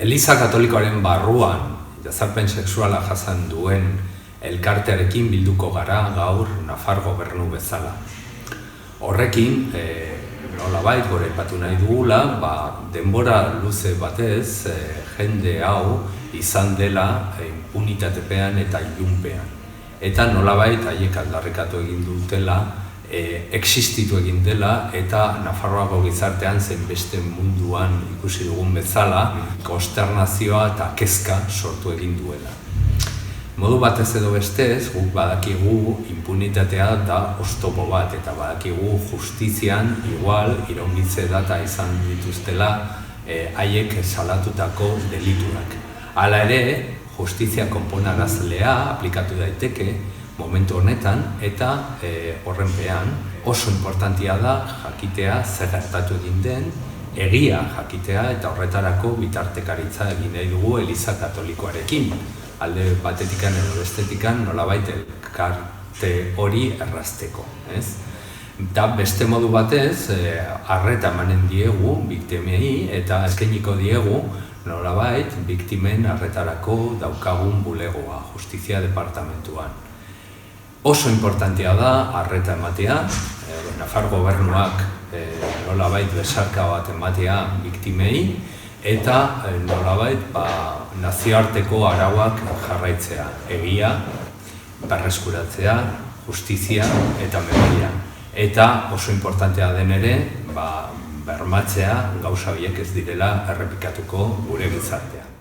Eliza Katolikoaren barruan jazarpen sexuala jasan duen elkartearekin bilduko gara gaur Nafar gobernu bezala. Horrekin, nolabait goraipatu nahi dugula, denbora luze batez jende hau izan dela impunitatepean eta ilunpean. Eta nolabait haiek aldarrikatu egin dutela, existitu egin dela eta Nafarroako gizartean zein beste munduan ikusi dugun bezala konsternazioa eta kezka sortu egin duela. Modu batez edo bestez, guk badakigu impunitatea da oztopo bat eta badakigu justizian igual iraungitze data izan dituztela haiek salatutako delituak. Hala ere, justizia konponarazlea aplikatu daiteke momentu honetan eta horrenpean oso importantia da jakitea zer gertatu egin den, egia jakitea eta horretarako bitartekaritza egin nahi dugu Eliza Katolikoarekin. Alde batetikan edo bestetikan nolabait elkarte hori errazteko. Eta beste modu batez, arreta emanen diegu biktimei eta eskainiko diegu nolabait biktimen arretarako daukagun bulegoa, Justizia Departamentuan. Oso importantia da arreta ematea, Nafar gobernuak nolabait besarka bat ematea biktimei eta nolabait nazioarteko arauak jarraitzea, egia, berreskuratzea, justizia eta memoria. Eta oso importantea den ere, bermatzea gauza horiek ez direla errepikatuko gure gizartean.